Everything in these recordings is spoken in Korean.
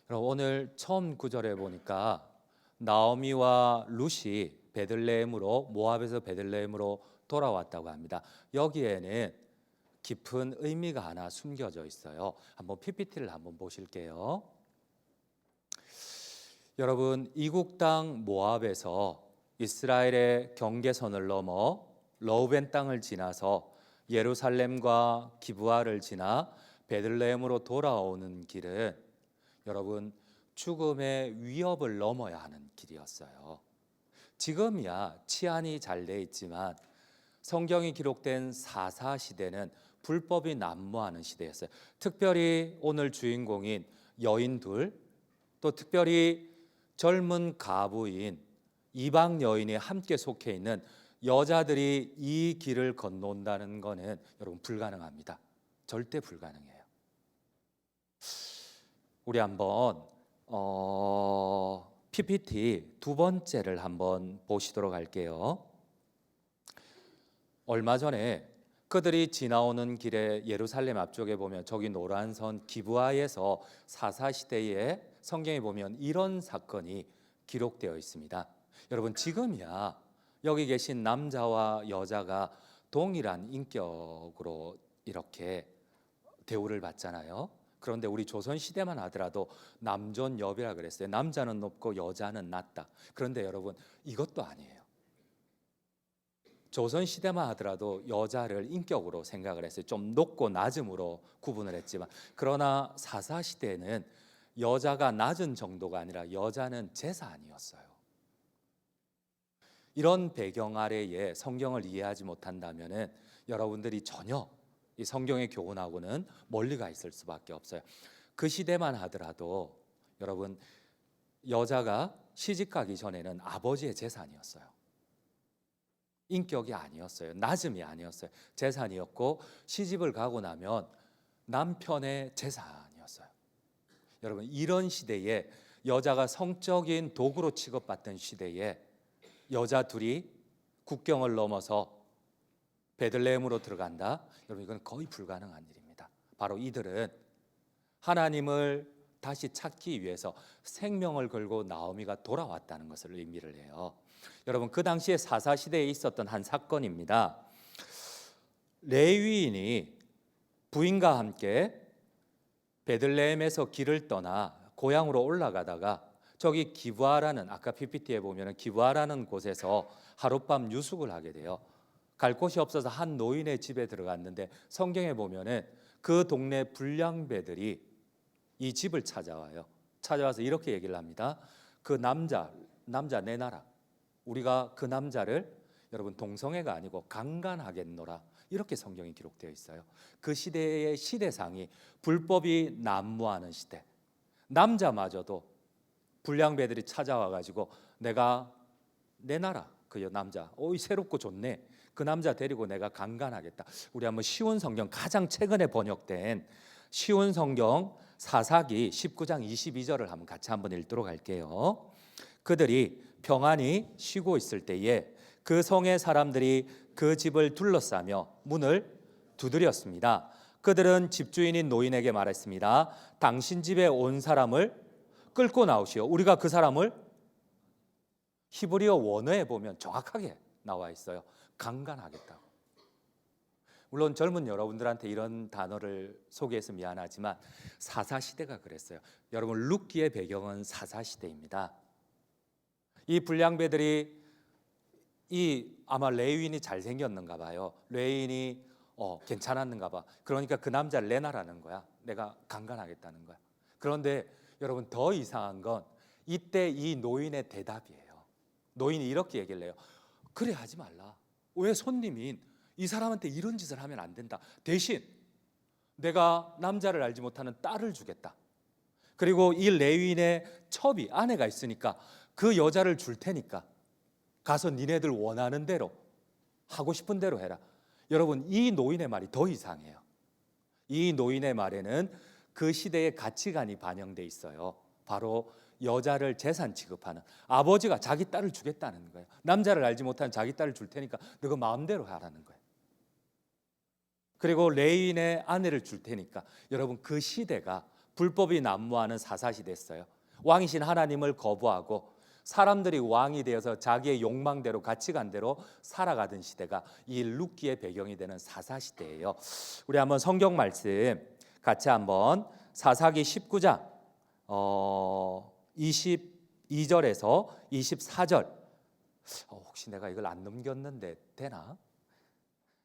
그럼 오늘 처음 구절에 보니까 나오미와 룻이 베들레헴으로 모압에서 베들레헴으로 돌아왔다고 합니다. 여기에는 깊은 의미가 하나 숨겨져 있어요. 한번 PPT를 한번 보실게요. 여러분, 이국 땅 모압에서 이스라엘의 경계선을 넘어 러우벤 땅을 지나서 예루살렘과 기브아를 지나 베들레헴으로 돌아오는 길은 여러분 죽음의 위협을 넘어야 하는 길이었어요. 지금이야 치안이 잘 돼 있지만 성경이 기록된 사사 시대는 불법이 난무하는 시대였어요. 특별히 오늘 주인공인 여인들, 또 특별히 젊은 가부인 이방 여인이 함께 속해 있는 여자들이 이 길을 건너온다는 것은 여러분 불가능합니다. 절대 불가능해요. 우리 한번 PPT 두 번째를 한번 보시도록 할게요. 얼마 전에 그들이 지나오는 길에 예루살렘 앞쪽에 보면 저기 노란 선 기브아에서 사사시대에 성경에 보면 이런 사건이 기록되어 있습니다. 여러분 지금이야 여기 계신 남자와 여자가 동일한 인격으로 이렇게 대우를 받잖아요. 그런데 우리 조선 시대만 하더라도 남존여비라 그랬어요. 남자는 높고 여자는 낮다. 그런데 여러분 이것도 아니에요. 조선 시대만 하더라도 여자를 인격으로 생각을 했어요. 좀 높고 낮음으로 구분을 했지만, 그러나 사사 시대에는 여자가 낮은 정도가 아니라 여자는 재산이었어요. 이런 배경 아래에 성경을 이해하지 못한다면은 여러분들이 전혀 이 성경의 교훈하고는 멀리 가 있을 수밖에 없어요. 그 시대만 하더라도 여러분 여자가 시집 가기 전에는 아버지의 재산이었어요. 인격이 아니었어요. 낮음이 아니었어요. 재산이었고 시집을 가고 나면 남편의 재산이었어요. 여러분 이런 시대에 여자가 성적인 도구로 취급받던 시대에 여자 둘이 국경을 넘어서 베들레헴으로 들어간다. 여러분 이건 거의 불가능한 일입니다. 바로 이들은 하나님을 다시 찾기 위해서 생명을 걸고 나오미가 돌아왔다는 것을 의미를 해요. 여러분 그 당시에 사사 시대에 있었던 한 사건입니다. 레위인이 부인과 함께 베들레헴에서 길을 떠나 고향으로 올라가다가 저기 기브아라는, 아까 PPT에 보면 기브아라는 곳에서 하룻밤 유숙을 하게 돼요. 갈 곳이 없어서 한 노인의 집에 들어갔는데 성경에 보면은 그 동네 불량배들이 이 집을 찾아와요. 찾아와서 이렇게 얘기를 합니다. 그 남자 내놔라. 우리가 그 남자를 여러분 동성애가 아니고 강간하겠노라. 이렇게 성경이 기록되어 있어요. 그 시대의 시대상이 불법이 난무하는 시대. 남자마저도 불량배들이 찾아와 가지고 내가 내놔라. 그 남자. 오이 새롭고 좋네. 그 남자 데리고 내가 강간하겠다. 우리 한번 쉬운 성경, 가장 최근에 번역된 쉬운 성경 사사기 19장 22절을 한번 같이 한번 읽도록 할게요. 그들이 평안히 쉬고 있을 때에 그 성의 사람들이 그 집을 둘러싸며 문을 두드렸습니다. 그들은 집주인인 노인에게 말했습니다. 당신 집에 온 사람을 끌고 나오시오. 우리가 그 사람을, 히브리어 원어에 보면 정확하게 나와 있어요. 강간하겠다고. 물론 젊은 여러분들한테 이런 단어를 소개해서 미안하지만 사사시대가 그랬어요. 여러분 룻기의 배경은 사사시대입니다. 이 불량배들이 아마 레위인이 잘생겼는가 봐요. 레위인이 괜찮았는가 봐. 그러니까 그 남자를 내놔라는 거야. 내가 강간하겠다는 거야. 그런데 여러분 더 이상한 건 이때 이 노인의 대답이에요. 노인이 이렇게 얘기를 해요. 그래 하지 말라. 왜 손님인 이 사람한테 이런 짓을 하면 안 된다. 대신 내가 남자를 알지 못하는 딸을 주겠다. 그리고 이 레위인의 첩이 아내가 있으니까 그 여자를 줄 테니까 가서 니네들 원하는 대로 하고 싶은 대로 해라. 여러분 이 노인의 말이 더 이상해요. 이 노인의 말에는 그 시대의 가치관이 반영돼 있어요. 바로 여자를 재산 취급하는, 아버지가 자기 딸을 주겠다는 거예요. 남자를 알지 못하는 자기 딸을 줄 테니까 너가 마음대로 하라는 거예요. 그리고 레위인의 아내를 줄 테니까, 여러분 그 시대가 불법이 난무하는 사사시대였어요. 왕이신 하나님을 거부하고 사람들이 왕이 되어서 자기의 욕망대로 가치관대로 살아가던 시대가 이 룻기의 배경이 되는 사사시대예요. 우리 한번 성경 말씀 같이 한번 사사기 19장 22절에서 24절 혹시 내가 이걸 안 넘겼는데 되나?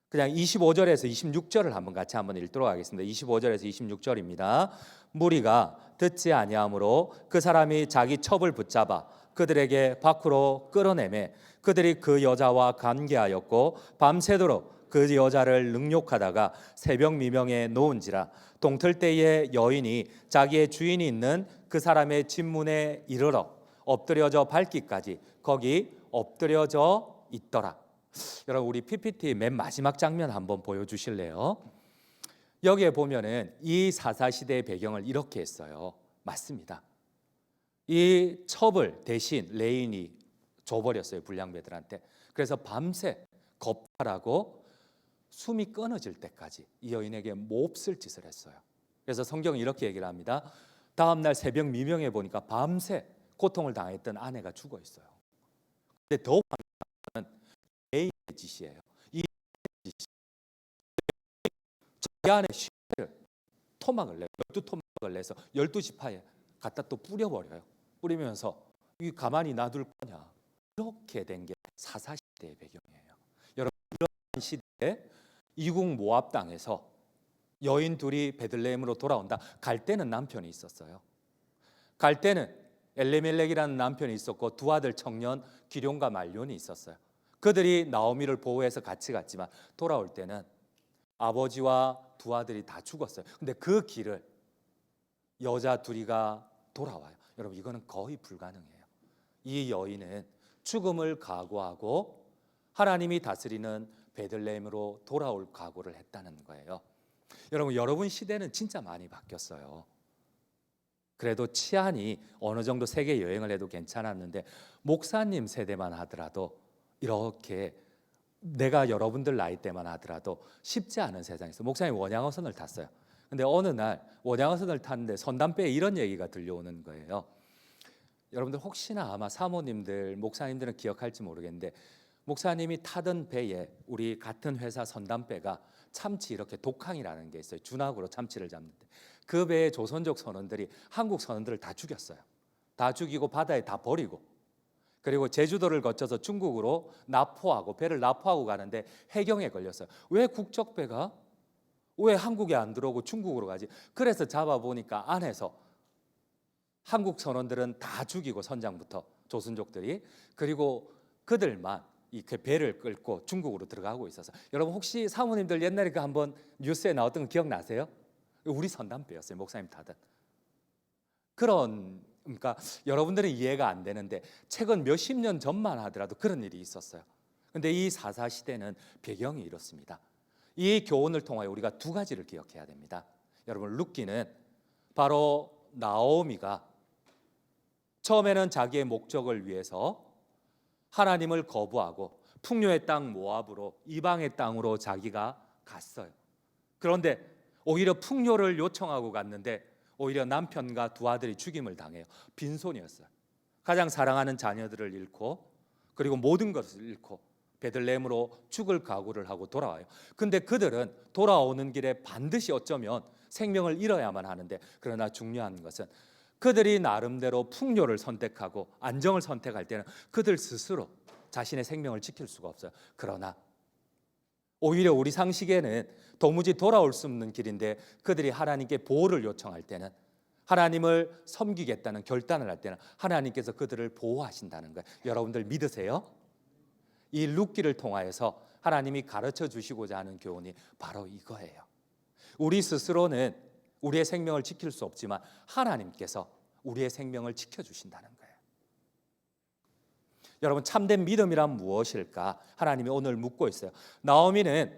그냥 25절에서 26절을 한번 같이 한번 읽도록 하겠습니다. 25절에서 26절입니다. 무리가 듣지 아니하므로 그 사람이 자기 첩을 붙잡아 그들에게 밖으로 끌어내매 그들이 그 여자와 관계하였고 밤새도록 그 여자를 능욕하다가 새벽 미명에 놓은지라 동틀 때에 여인이 자기의 주인이 있는 그 사람의 집문에 이르러 엎드려져 밟기까지 거기 엎드려져 있더라. 여러분 우리 PPT 맨 마지막 장면 한번 보여주실래요? 여기에 보면은 이 사사시대의 배경을 이렇게 했어요. 맞습니다. 이 첩을 대신 레인이 줘버렸어요. 불량배들한테. 그래서 밤새 겁탈하고 숨이 끊어질 때까지 이 여인에게 몹쓸 짓을 했어요. 그래서 성경은 이렇게 얘기를 합니다. 다음 날 새벽 미명에 보니까 밤새 고통을 당했던 아내가 죽어 있어요. 근데 더 레인의 짓이에요. 이 짓이 자기 안에 시체를 토막을 내 12토막을 내서 12지파에 갖다 또 뿌려버려요. 뿌리면서 이 가만히 놔둘 거냐. 이렇게 된 게 사사시대의 배경이에요. 여러분 이런 시대에 이국 모압 땅에서 여인 둘이 베들레헴으로 돌아온다. 갈 때는 남편이 있었어요. 갈 때는 엘레멜렉이라는 남편이 있었고 두 아들 청년 기럯과 말론이 있었어요. 그들이 나오미를 보호해서 같이 갔지만 돌아올 때는 아버지와 두 아들이 다 죽었어요. 근데 그 길을 여자 둘이가 돌아와요. 여러분 이거는 거의 불가능해요. 이 여인은 죽음을 각오하고 하나님이 다스리는 베들레헴으로 돌아올 각오를 했다는 거예요. 여러분 시대는 진짜 많이 바뀌었어요. 그래도 치안이 어느 정도 세계 여행을 해도 괜찮았는데 목사님 세대만 하더라도 이렇게 내가 여러분들 나이 때만 하더라도 쉽지 않은 세상에서 목사님 원양어선을 탔어요. 근데 어느 날 원양어선을 탔는데 선담배에 이런 얘기가 들려오는 거예요. 여러분들 혹시나 아마 사모님들, 목사님들은 기억할지 모르겠는데 목사님이 타던 배에 우리 같은 회사 선담배가 참치 이렇게 독항이라는 게 있어요. 준하구로 참치를 잡는데 그 배의 조선족 선원들이 한국 선원들을 다 죽였어요. 다 죽이고 바다에 다 버리고 그리고 제주도를 거쳐서 중국으로 납포하고 배를 납포하고 가는데 해경에 걸렸어요. 왜 국적배가 왜 한국에 안 들어오고 중국으로 가지? 그래서 잡아보니까 안에서 한국 선원들은 다 죽이고 선장부터 조선족들이 그리고 그들만 이 배를 끌고 중국으로 들어가고 있어서 여러분 혹시 사모님들 옛날에 그 한번 뉴스에 나왔던 거 기억나세요? 우리 선담배였어요. 목사님 타던. 그러니까 여러분들은 이해가 안 되는데 최근 몇십 년 전만 하더라도 그런 일이 있었어요. 근데 이 사사시대는 배경이 이렇습니다. 이 교훈을 통하여 우리가 두 가지를 기억해야 됩니다. 여러분 룻기는 바로 나오미가 처음에는 자기의 목적을 위해서 하나님을 거부하고 풍요의 땅 모압으로 이방의 땅으로 자기가 갔어요. 그런데 오히려 풍요를 요청하고 갔는데 오히려 남편과 두 아들이 죽임을 당해요. 빈손이었어요. 가장 사랑하는 자녀들을 잃고 그리고 모든 것을 잃고 베들레헴으로 죽을 각오를 하고 돌아와요. 근데 그들은 돌아오는 길에 반드시 어쩌면 생명을 잃어야만 하는데 그러나 중요한 것은 그들이 나름대로 풍요를 선택하고 안정을 선택할 때는 그들 스스로 자신의 생명을 지킬 수가 없어요. 그러나 오히려 우리 상식에는 도무지 돌아올 수 없는 길인데 그들이 하나님께 보호를 요청할 때는 하나님을 섬기겠다는 결단을 할 때는 하나님께서 그들을 보호하신다는 거예요. 여러분들 믿으세요? 이 룻기를 통하여서 하나님이 가르쳐 주시고자 하는 교훈이 바로 이거예요. 우리 스스로는 우리의 생명을 지킬 수 없지만 하나님께서 우리의 생명을 지켜주신다는 거예요. 여러분 참된 믿음이란 무엇일까? 하나님이 오늘 묻고 있어요. 나오미는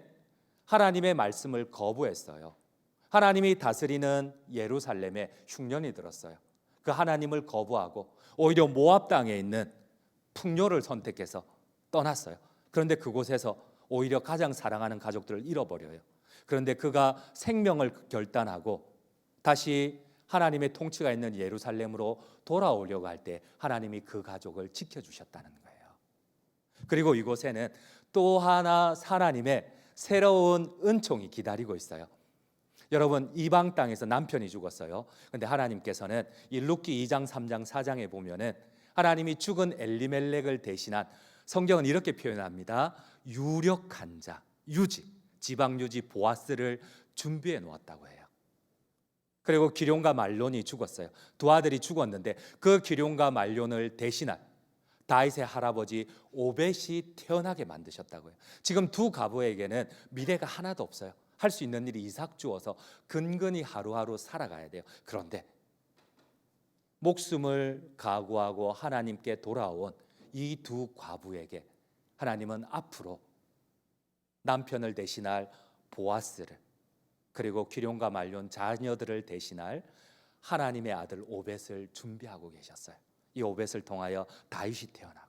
하나님의 말씀을 거부했어요. 하나님이 다스리는 예루살렘에 흉년이 들었어요. 그 하나님을 거부하고 오히려 모압 땅에 있는 풍요를 선택해서 떠났어요. 그런데 그곳에서 오히려 가장 사랑하는 가족들을 잃어버려요. 그런데 그가 생명을 결단하고 다시 하나님의 통치가 있는 예루살렘으로 돌아오려고 할 때 하나님이 그 가족을 지켜주셨다는 거예요. 그리고 이곳에는 또 하나 하나님의 새로운 은총이 기다리고 있어요. 여러분, 이방 땅에서 남편이 죽었어요. 근데 하나님께서는 이 룻기 2장, 3장, 4장에 보면은 하나님이 죽은 엘리멜렉을 대신한, 성경은 이렇게 표현합니다. 유력한 자, 유지, 지방 유지 보아스를 준비해 놓았다고 해요. 그리고 기럯과 말론이 죽었어요. 두 아들이 죽었는데 그 기럯과 말론을 대신한 다윗의 할아버지 오벳이 태어나게 만드셨다고요. 지금 두 가부에게는 미래가 하나도 없어요. 할 수 있는 일이 이삭 주어서 근근히 하루하루 살아가야 돼요. 그런데 목숨을 각오하고 하나님께 돌아온 이 두 과부에게 하나님은 앞으로 남편을 대신할 보아스를, 그리고 기럯과 말론 자녀들을 대신할 하나님의 아들 오벳을 준비하고 계셨어요. 이 오벳을 통하여 다윗이 태어나고,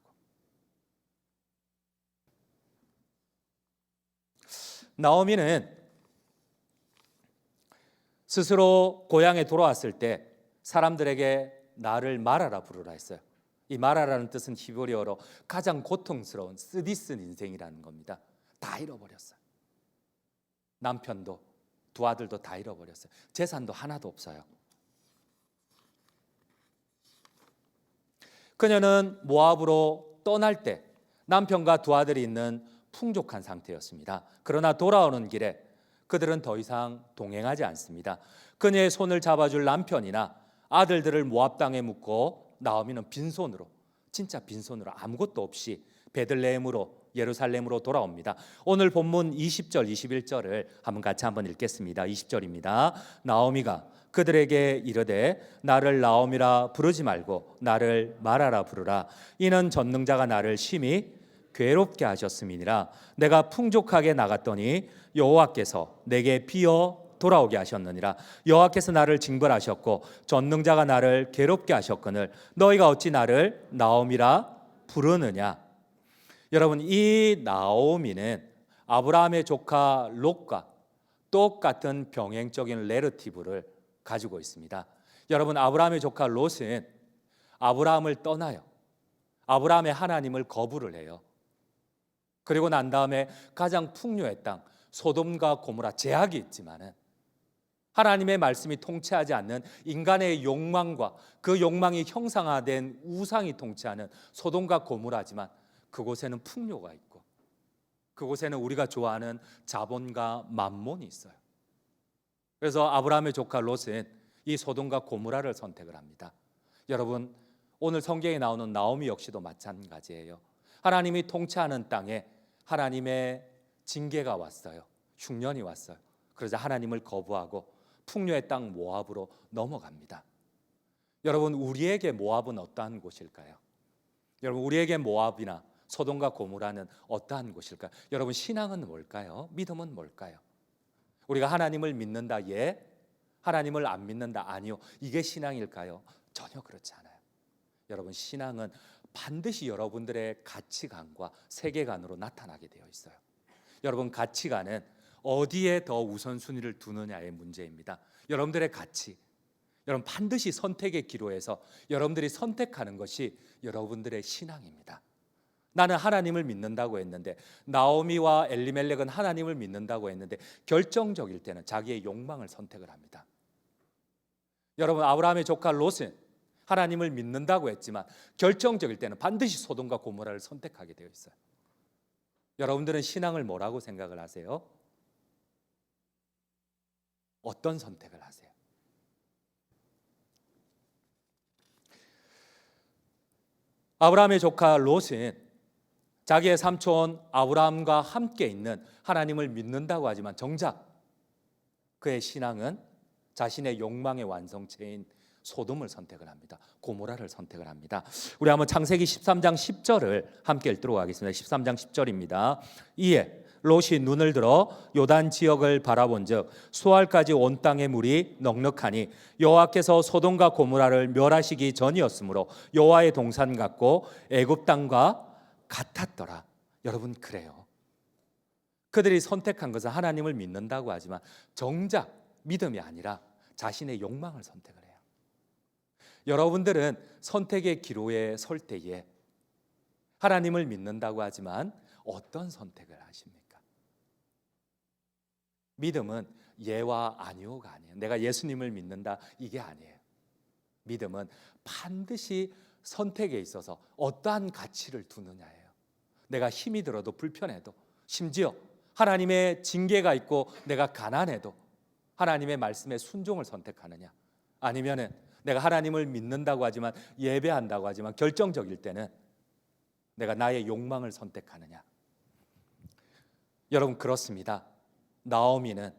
나오미는 스스로 고향에 돌아왔을 때 사람들에게 나를 마라라 부르라 했어요. 이 마라라는 뜻은 히브리어로 가장 고통스러운 쓰디쓴 인생이라는 겁니다. 다 잃어버렸어요. 남편도 두 아들도 다 잃어버렸어요. 재산도 하나도 없어요. 그녀는 모압으로 떠날 때 남편과 두 아들이 있는 풍족한 상태였습니다. 그러나 돌아오는 길에 그들은 더 이상 동행하지 않습니다. 그녀의 손을 잡아줄 남편이나 아들들을 모압 땅에 묻고 나오미는 빈손으로, 진짜 빈손으로 아무것도 없이 베들레헴으로, 예루살렘으로 돌아옵니다. 오늘 본문 20절, 21절을 같이 한번 읽겠습니다. 20절입니다. 나오미가 그들에게 이르되 나를 나오미라 부르지 말고 나를 마라라 부르라. 이는 전능자가 나를 심히 괴롭게 하셨음이니라. 내가 풍족하게 나갔더니 여호와께서 내게 비어 돌아오게 하셨느니라. 여호와께서 나를 징벌하셨고 전능자가 나를 괴롭게 하셨거늘 너희가 어찌 나를 나오미라 부르느냐. 여러분, 이 나오미는 아브라함의 조카 롯과 똑같은 병행적인 내러티브를 가지고 있습니다. 여러분, 아브라함의 조카 롯은 아브라함을 떠나요. 아브라함의 하나님을 거부를 해요. 그리고 난 다음에 가장 풍요의 땅 소돔과 고모라, 제약이 있지만은 하나님의 말씀이 통치하지 않는 인간의 욕망과 그 욕망이 형상화된 우상이 통치하는 소돔과 고모라지만 그곳에는 풍요가 있고 그곳에는 우리가 좋아하는 자본과 만몬이 있어요. 그래서 아브라함의 조카 롯은 이 소돔과 고모라를 선택을 합니다. 여러분, 오늘 성경에 나오는 나오미 역시도 마찬가지예요. 하나님이 통치하는 땅에 하나님의 징계가 왔어요. 흉년이 왔어요. 그러자 하나님을 거부하고 풍요의 땅 모압으로 넘어갑니다. 여러분, 우리에게 모압은 어떠한 곳일까요? 여러분, 우리에게 모압이나 소돔과 고모라는 어떠한 곳일까요? 여러분, 신앙은 뭘까요? 믿음은 뭘까요? 우리가 하나님을 믿는다, 예. 하나님을 안 믿는다, 아니요. 이게 신앙일까요? 전혀 그렇지 않아요. 여러분, 신앙은 반드시 여러분들의 가치관과 세계관으로 나타나게 되어 있어요. 여러분, 가치관은 어디에 더 우선순위를 두느냐의 문제입니다. 여러분들의 가치, 여러분 반드시 선택의 기로에서 여러분들이 선택하는 것이 여러분들의 신앙입니다. 나는 하나님을 믿는다고 했는데, 나오미와 엘리멜렉은 하나님을 믿는다고 했는데 결정적일 때는 자기의 욕망을 선택을 합니다. 여러분, 아브라함의 조카 롯은 하나님을 믿는다고 했지만 결정적일 때는 반드시 소돔과 고모라를 선택하게 되어 있어요. 여러분들은 신앙을 뭐라고 생각을 하세요? 어떤 선택을 하세요? 아브라함의 조카 롯은 자기의 삼촌 아브라함과 함께 있는 하나님을 믿는다고 하지만 정작 그의 신앙은 자신의 욕망의 완성체인 소돔을 선택을 합니다. 고모라를 선택을 합니다. 우리 한번 창세기 13장 10절을 함께 읽도록 하겠습니다. 13장 10절입니다. 이에 롯이 눈을 들어 요단 지역을 바라본즉 수알까지 온 땅의 물이 넉넉하니 여호와께서 소돔과 고모라를 멸하시기 전이었으므로 여호와의 동산 같고 애굽 땅과 같았더라. 여러분, 그래요. 그들이 선택한 것은 하나님을 믿는다고 하지만 정작 믿음이 아니라 자신의 욕망을 선택을 해요. 여러분들은 선택의 기로에 설 때에 하나님을 믿는다고 하지만 어떤 선택을 하십니까? 믿음은 예와 아니오가 아니에요. 내가 예수님을 믿는다 이게 아니에요. 믿음은 반드시 선택에 있어서 어떠한 가치를 두느냐예요. 내가 힘이 들어도 불편해도, 심지어 하나님의 징계가 있고 내가 가난해도 하나님의 말씀에 순종을 선택하느냐, 아니면은 내가 하나님을 믿는다고 하지만, 예배한다고 하지만 결정적일 때는 내가 나의 욕망을 선택하느냐. 여러분, 그렇습니다. 나오미는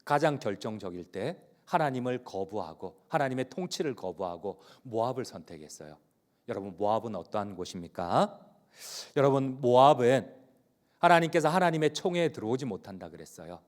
가장 결정적일 때 하나님을 거부하고 하나님의 통치를 거부하고 모압을 선택했어요. 여러분, 모압은 어떠한 곳입니까? 여러분, 모압은 하나님께서 하나님의 총회에 들어오지 못한다 그랬어요.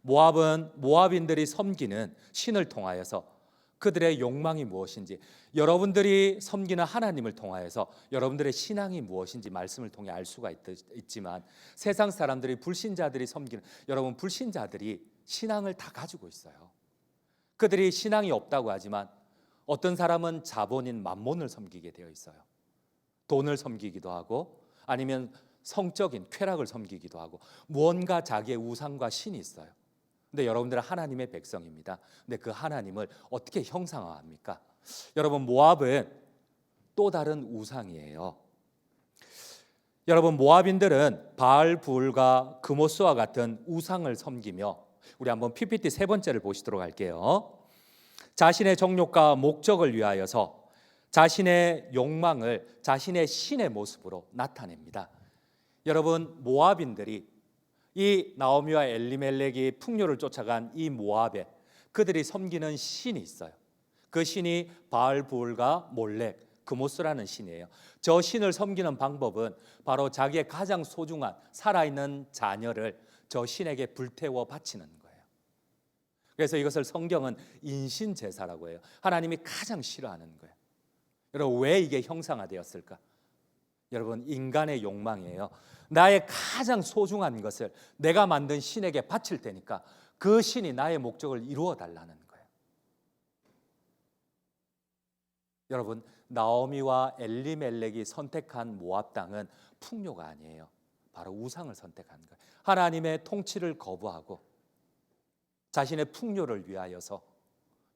모압은 모압인들이 섬기는 신을 통하여서 그들의 욕망이 무엇인지, 여러분들이 섬기는 하나님을 통하여서 여러분들의 신앙이 무엇인지 말씀을 통해 알 수가 있지만, 세상 사람들이, 불신자들이 섬기는, 여러분, 불신자들이 신앙을 다 가지고 있어요. 그들이 신앙이 없다고 하지만 어떤 사람은 자본인 맘몬을 섬기게 되어 있어요. 돈을 섬기기도 하고 아니면 성적인 쾌락을 섬기기도 하고 무언가 자기의 우상과 신이 있어요. 근데 여러분들은 하나님의 백성입니다. 근데 그 하나님을 어떻게 형상화합니까? 여러분, 모압은 또 다른 우상이에요. 여러분, 모압인들은 바알불과 그모스와 같은 우상을 섬기며, 우리 한번 PPT 세 번째를 보시도록 할게요. 자신의 정욕과 목적을 위하여서 자신의 욕망을 자신의 신의 모습으로 나타냅니다. 여러분, 모압인들이, 이 나오미와 엘리멜렉이 풍요를 쫓아간 이 모압에 그들이 섬기는 신이 있어요. 그 신이 바알불과 몰렉, 그모스라는 신이에요. 저 신을 섬기는 방법은 바로 자기의 가장 소중한 살아있는 자녀를 저 신에게 불태워 바치는 거예요. 그래서 이것을 성경은 인신제사라고 해요. 하나님이 가장 싫어하는 거예요. 여러분, 왜 이게 형상화되었을까? 여러분, 인간의 욕망이에요. 나의 가장 소중한 것을 내가 만든 신에게 바칠 테니까 그 신이 나의 목적을 이루어 달라는 거예요. 여러분, 나오미와 엘리멜렉이 선택한 모압 땅은 풍요가 아니에요. 바로 우상을 선택한 거예요. 하나님의 통치를 거부하고 자신의 풍요를 위하여서,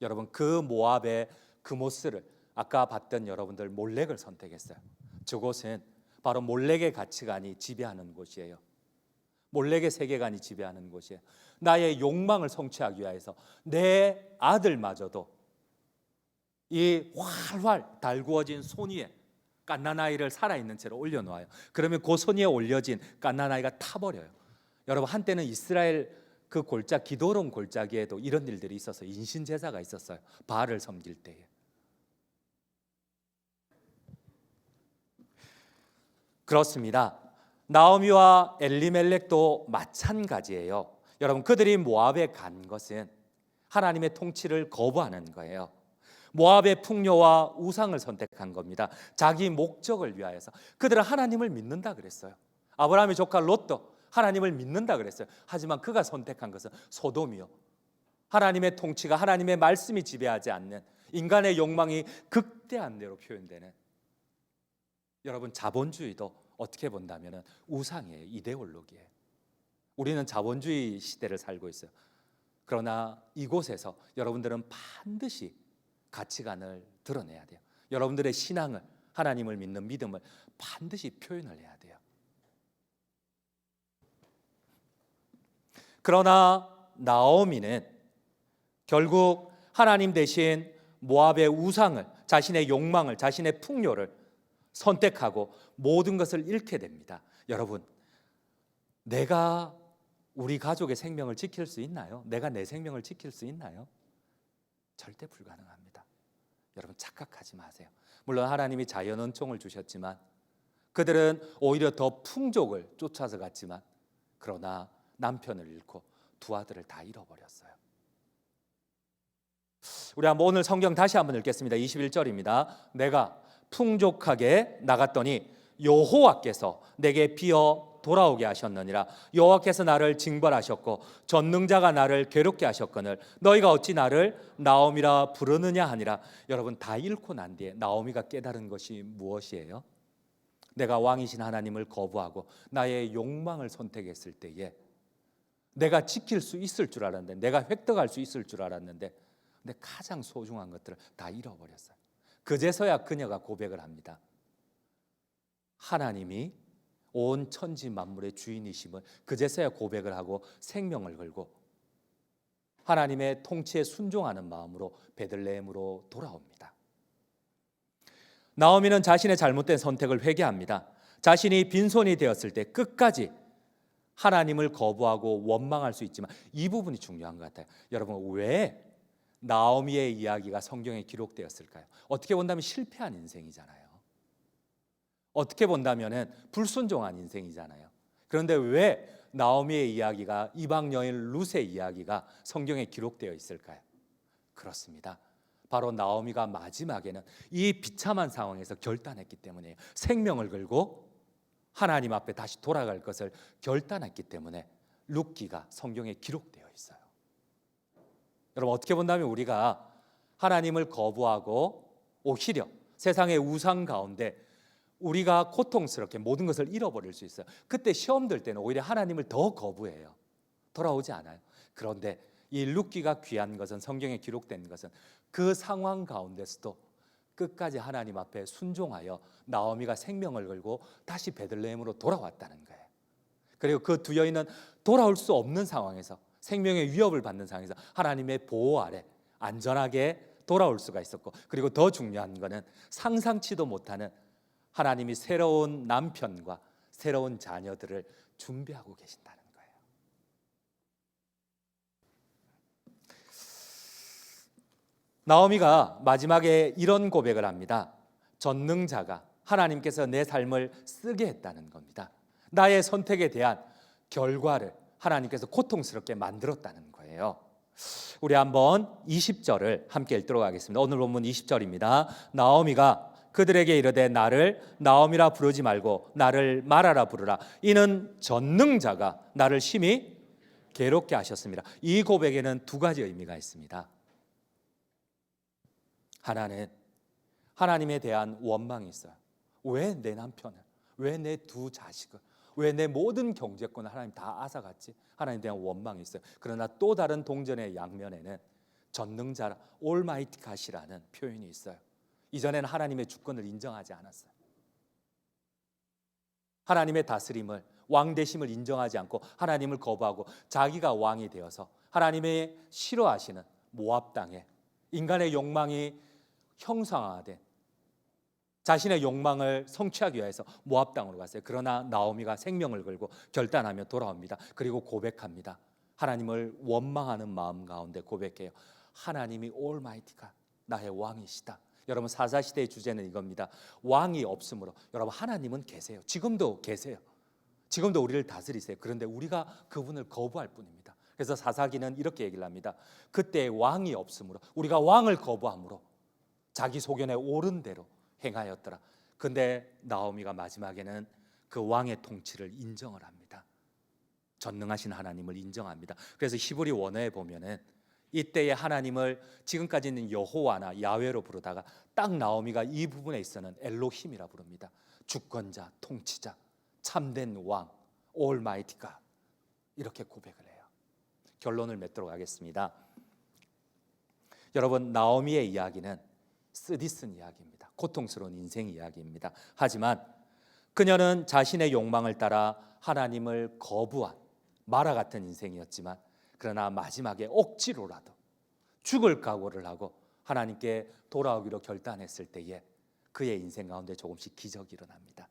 여러분, 그 모압의 그모스를, 아까 봤던 여러분들 몰렉을 선택했어요. 저곳은 바로 몰렉의 가치관이 지배하는 곳이에요. 몰렉의 세계관이 지배하는 곳이에요. 나의 욕망을 성취하기 위해서 내 아들마저도 이 활활 달구어진 손 위에 갓난아이를 살아있는 채로 올려놓아요. 그러면 그 손 위에 올려진 갓난아이가 타버려요. 여러분, 한때는 이스라엘 그 골짜, 기도론 골짜기에도 이런 일들이 있어서 인신제사가 있었어요. 바알을 섬길 때에. 그렇습니다. 나오미와 엘리멜렉도 마찬가지예요. 여러분, 그들이 모압에 간 것은 하나님의 통치를 거부하는 거예요. 모압의 풍요와 우상을 선택한 겁니다. 자기 목적을 위하여서. 그들은 하나님을 믿는다 그랬어요. 아브라함의 조카 롯도 하나님을 믿는다 그랬어요. 하지만 그가 선택한 것은 소돔이요, 하나님의 통치가, 하나님의 말씀이 지배하지 않는 인간의 욕망이 극대한 대로 표현되는, 여러분, 자본주의도 어떻게 본다면 우상이에요. 이데올로기예요. 우리는 자본주의 시대를 살고 있어요. 그러나 이곳에서 여러분들은 반드시 가치관을 드러내야 돼요. 여러분들의 신앙을, 하나님을 믿는 믿음을 반드시 표현을 해야 돼요. 그러나 나오미는 결국 하나님 대신 모압의 우상을, 자신의 욕망을, 자신의 풍요를 선택하고 모든 것을 잃게 됩니다. 여러분, 내가 우리 가족의 생명을 지킬 수 있나요? 내가 내 생명을 지킬 수 있나요? 절대 불가능합니다. 여러분, 착각하지 마세요. 물론 하나님이 자연은총을 주셨지만 그들은 오히려 더 풍족을 쫓아서 갔지만, 그러나 남편을 잃고 두 아들을 다 잃어버렸어요. 우리 한번 오늘 성경 다시 한번 읽겠습니다. 21절입니다. 내가 풍족하게 나갔더니 여호와께서 내게 비어 돌아오게 하셨느니라. 여호와께서 나를 징벌하셨고 전능자가 나를 괴롭게 하셨거늘 너희가 어찌 나를 나옴이라 부르느냐 하니라. 여러분, 다 잃고 난 뒤에 나오미가 깨달은 것이 무엇이에요? 내가 왕이신 하나님을 거부하고 나의 욕망을 선택했을 때에 내가 지킬 수 있을 줄 알았는데, 내가 획득할 수 있을 줄 알았는데, 근데 가장 소중한 것들을 다 잃어버렸어요. 그제서야 그녀가 고백을 합니다. 하나님이 온 천지 만물의 주인이심을 그제서야 고백을 하고 생명을 걸고 하나님의 통치에 순종하는 마음으로 베들레헴으로 돌아옵니다. 나오미는 자신의 잘못된 선택을 회개합니다. 자신이 빈손이 되었을 때 끝까지 하나님을 거부하고 원망할 수 있지만 이 부분이 중요한 것 같아요. 여러분, 왜 나오미의 이야기가 성경에 기록되었을까요? 어떻게 본다면 실패한 인생이잖아요. 어떻게 본다면 불순종한 인생이잖아요. 그런데 왜 나오미의 이야기가, 이방 여인 룻의 이야기가 성경에 기록되어 있을까요? 그렇습니다. 바로 나오미가 마지막에는 이 비참한 상황에서 결단했기 때문이에요. 생명을 걸고 하나님 앞에 다시 돌아갈 것을 결단했기 때문에 룻기가 성경에 기록되어 있어요. 여러분, 어떻게 본다면 우리가 하나님을 거부하고 오히려 세상의 우상 가운데 우리가 고통스럽게 모든 것을 잃어버릴 수 있어요. 그때 시험 들 때는 오히려 하나님을 더 거부해요. 돌아오지 않아요. 그런데 이 룻기가 귀한 것은, 성경에 기록된 것은 그 상황 가운데서도 끝까지 하나님 앞에 순종하여 나오미가 생명을 걸고 다시 베들레헴으로 돌아왔다는 거예요. 그리고 그 두 여인은 돌아올 수 없는 상황에서, 생명의 위협을 받는 상황에서 하나님의 보호 아래 안전하게 돌아올 수가 있었고, 그리고 더 중요한 것은 상상치도 못하는 하나님이 새로운 남편과 새로운 자녀들을 준비하고 계신다는 거예요. 나오미가 마지막에 이런 고백을 합니다. 전능자가, 하나님께서 내 삶을 쓰게 했다는 겁니다. 나의 선택에 대한 결과를 하나님께서 고통스럽게 만들었다는 거예요. 우리 한번 20절을 함께 읽도록 하겠습니다. 오늘 본문 20절입니다. 나오미가 그들에게 이르되 나를 나오미라 부르지 말고 나를 마라라 부르라. 이는 전능자가 나를 심히 괴롭게 하셨습니다. 이 고백에는 두 가지 의미가 있습니다. 하나는 하나님에 대한 원망이 있어요. 왜 내 남편을, 왜 내 두 자식을, 왜 내 모든 경제권을 하나님 다 앗아갔지? 하나님에 대한 원망이 있어요. 그러나 또 다른 동전의 양면에는 전능자, 올마이티 갓이라는 표현이 있어요. 이전에는 하나님의 주권을 인정하지 않았어요. 하나님의 다스림을, 왕되심을 인정하지 않고 하나님을 거부하고 자기가 왕이 되어서 하나님의 싫어하시는 모압 땅에 인간의 욕망이 형상화된, 자신의 욕망을 성취하기 위해서 모압 땅으로 갔어요. 그러나 나오미가 생명을 걸고 결단하며 돌아옵니다. 그리고 고백합니다. 하나님을 원망하는 마음 가운데 고백해요. 하나님이 올마이티가 나의 왕이시다. 여러분, 사사시대의 주제는 이겁니다. 왕이 없으므로 여러분, 하나님은 계세요. 지금도 계세요. 지금도 우리를 다스리세요. 그런데 우리가 그분을 거부할 뿐입니다. 그래서 사사기는 이렇게 얘기를 합니다. 그때 왕이 없으므로, 우리가 왕을 거부함으로 자기 소견에 옳은 대로 행하였더라. 근데 나오미가 마지막에는 그 왕의 통치를 인정을 합니다. 전능하신 하나님을 인정합니다. 그래서 히브리 원어에 보면은 이때의 하나님을 지금까지는 여호와나 야훼로 부르다가 딱 나오미가 이 부분에 있어서는 엘로힘이라 부릅니다. 주권자, 통치자, 참된 왕, 올마이티 갓, 이렇게 고백을 해요. 결론을 맺도록 하겠습니다. 여러분, 나오미의 이야기는 쓰디쓴 이야기입니다. 고통스러운 인생 이야기입니다. 하지만 그녀는 자신의 욕망을 따라 하나님을 거부한 마라 같은 인생이었지만, 그러나 마지막에 억지로라도 죽을 각오를 하고 하나님께 돌아오기로 결단했을 때에 그의 인생 가운데 조금씩 기적이 일어납니다.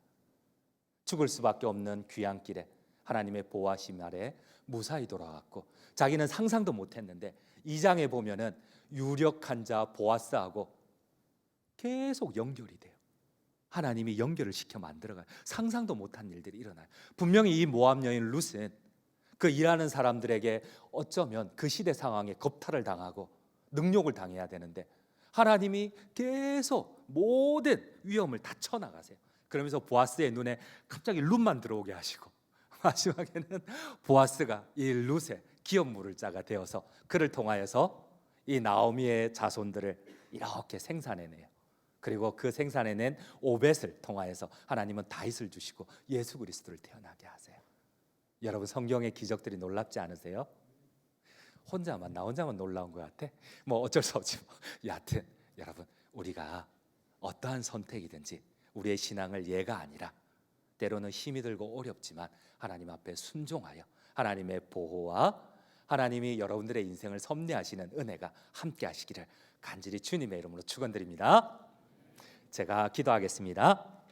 죽을 수밖에 없는 귀향길에 하나님의 보호하심 아래 무사히 돌아왔고, 자기는 상상도 못했는데 2장에 보면은 유력한 자 보아스하고 계속 연결이 돼요. 하나님이 연결을 시켜 만들어가요. 상상도 못한 일들이 일어나요. 분명히 이 모압 여인 룻은 그 일하는 사람들에게 어쩌면 그 시대 상황에 겁탈을 당하고 능욕을 당해야 되는데 하나님이 계속 모든 위험을 다 쳐나가세요. 그러면서 보아스의 눈에 갑자기 룻만 들어오게 하시고 마지막에는 보아스가 이 룻의 기업 물을 자가 되어서 그를 통하여서 이 나오미의 자손들을 이렇게 생산해내요. 그리고 그 생산해낸 오벳을 통하여서 하나님은 다윗을 주시고 예수 그리스도를 태어나게 하세요. 여러분, 성경의 기적들이 놀랍지 않으세요? 나 혼자만 놀라운 것 같아? 뭐 어쩔 수 없지 뭐. 여하튼 여러분, 우리가 어떠한 선택이든지 우리의 신앙을 예가 아니라 때로는 힘이 들고 어렵지만 하나님 앞에 순종하여 하나님의 보호와 하나님이 여러분들의 인생을 섭리하시는 은혜가 함께 하시기를 간절히 주님의 이름으로 축원드립니다. 제가 기도하겠습니다.